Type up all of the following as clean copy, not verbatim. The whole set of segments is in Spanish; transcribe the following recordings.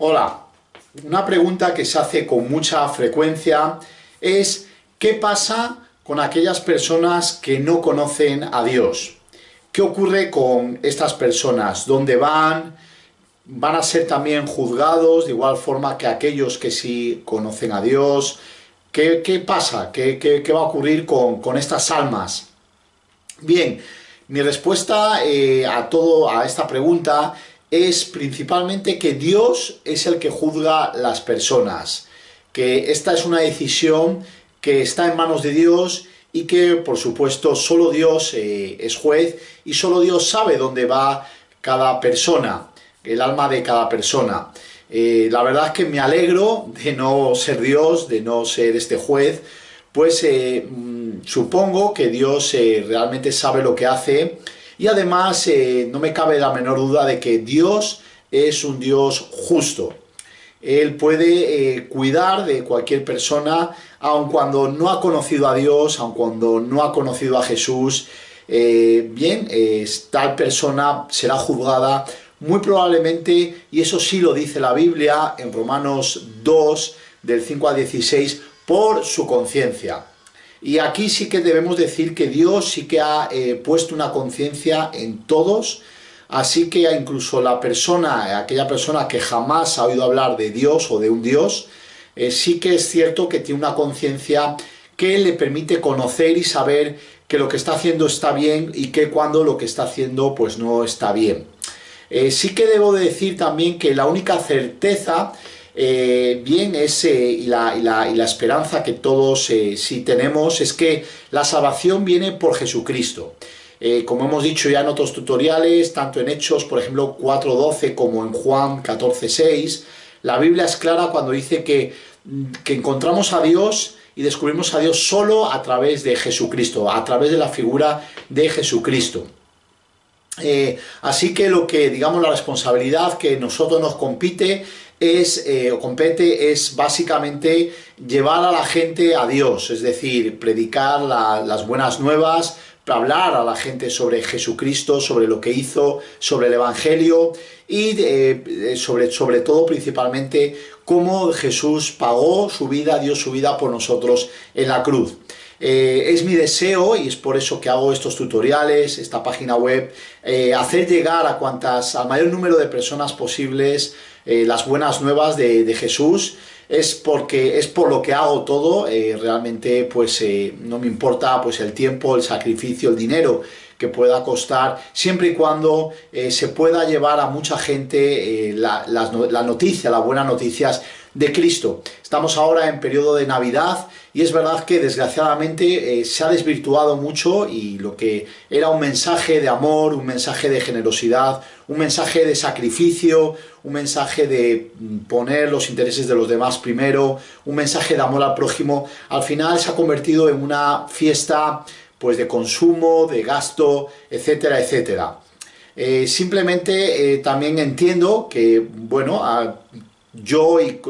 Hola, una pregunta que se hace con mucha frecuencia es ¿qué pasa con aquellas personas que no conocen a Dios? ¿Qué ocurre con estas personas? ¿Dónde van? ¿Van a ser también juzgados de igual forma que aquellos que sí conocen a Dios? ¿Qué pasa? ¿Qué va a ocurrir con estas almas? Bien, mi respuesta a esta pregunta es principalmente que Dios es el que juzga las personas, que esta es una decisión que está en manos de Dios y que, por supuesto, solo Dios es juez y solo Dios sabe dónde va cada persona, el alma de cada persona. La verdad es que me alegro de no ser Dios, de no ser este juez, pues supongo que Dios realmente sabe lo que hace y además no me cabe la menor duda de que Dios es un Dios justo. Él puede cuidar de cualquier persona, aun cuando no ha conocido a Dios, aun cuando no ha conocido a Jesús. Tal persona será juzgada muy probablemente, y eso sí lo dice la Biblia en Romanos 2, del 5 al 16, por su conciencia. Y aquí sí que debemos decir que Dios sí que ha puesto una conciencia en todos, así que incluso aquella persona que jamás ha oído hablar de Dios o de un Dios, sí que es cierto que tiene una conciencia que le permite conocer y saber que lo que está haciendo está bien y que cuando lo que está haciendo pues no está bien. Sí que debo de decir también que la única certeza y la esperanza que todos sí tenemos es que la salvación viene por Jesucristo. Como hemos dicho ya en otros tutoriales, tanto en Hechos, por ejemplo, 4.12 como en Juan 14.6, la Biblia es clara cuando dice que encontramos a Dios y descubrimos a Dios solo a través de Jesucristo, a través de la figura de Jesucristo. Así que digamos, la responsabilidad que nosotros nos compete es básicamente llevar a la gente a Dios, es decir, predicar las buenas nuevas, hablar a la gente sobre Jesucristo, sobre lo que hizo, sobre el Evangelio y sobre todo principalmente cómo Jesús pagó su vida, dio su vida por nosotros en la cruz. Es mi deseo, y es por eso que hago estos tutoriales, esta página web, hacer llegar al mayor número de personas posibles las buenas nuevas de Jesús. Es por lo que hago todo, realmente pues no me importa pues el tiempo, el sacrificio, el dinero que pueda costar, siempre y cuando se pueda llevar a mucha gente las buenas noticias de Cristo. Estamos ahora en periodo de Navidad y es verdad que desgraciadamente se ha desvirtuado mucho y lo que era un mensaje de amor, un mensaje de generosidad, un mensaje de sacrificio, un mensaje de poner los intereses de los demás primero, un mensaje de amor al prójimo, al final se ha convertido en una fiesta pues de consumo, de gasto, etcétera, etcétera. Simplemente también entiendo que, bueno, yo y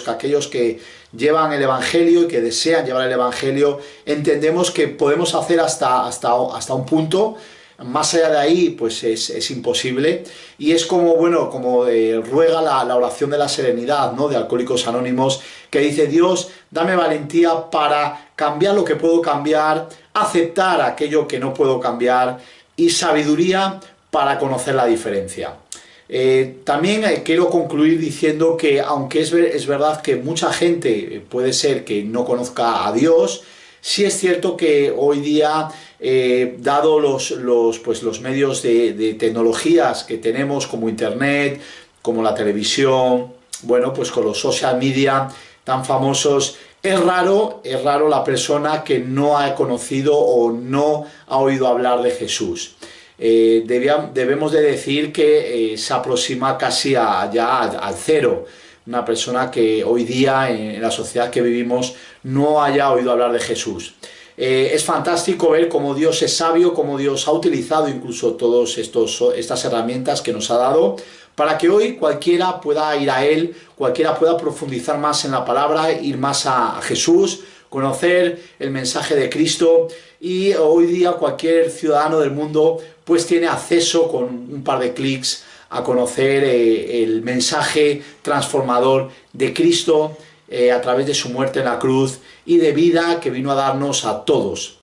aquellos que llevan el Evangelio y que desean llevar el Evangelio, entendemos que podemos hacer hasta un punto. Más allá de ahí, pues es imposible. Y es como ruega la oración de la serenidad, ¿no?, de Alcohólicos Anónimos, que dice: Dios, dame valentía para cambiar lo que puedo cambiar, aceptar aquello que no puedo cambiar y sabiduría para conocer la diferencia. También quiero concluir diciendo que aunque es verdad que mucha gente puede ser que no conozca a Dios, sí es cierto que hoy día, dado los medios de tecnologías que tenemos, como internet, como la televisión, bueno, pues con los social media tan famosos, es raro la persona que no ha conocido o no ha oído hablar de Jesús. Debemos de decir que se aproxima casi ya al cero. Una persona que hoy día en la sociedad que vivimos no haya oído hablar de Jesús. Es fantástico ver cómo Dios es sabio, cómo Dios ha utilizado incluso todas estas herramientas que nos ha dado para que hoy cualquiera pueda ir a Él, cualquiera pueda profundizar más en la palabra, ir más a Jesús, conocer el mensaje de Cristo, y hoy día cualquier ciudadano del mundo pues tiene acceso con un par de clics a conocer el mensaje transformador de Cristo a través de su muerte en la cruz y de vida que vino a darnos a todos.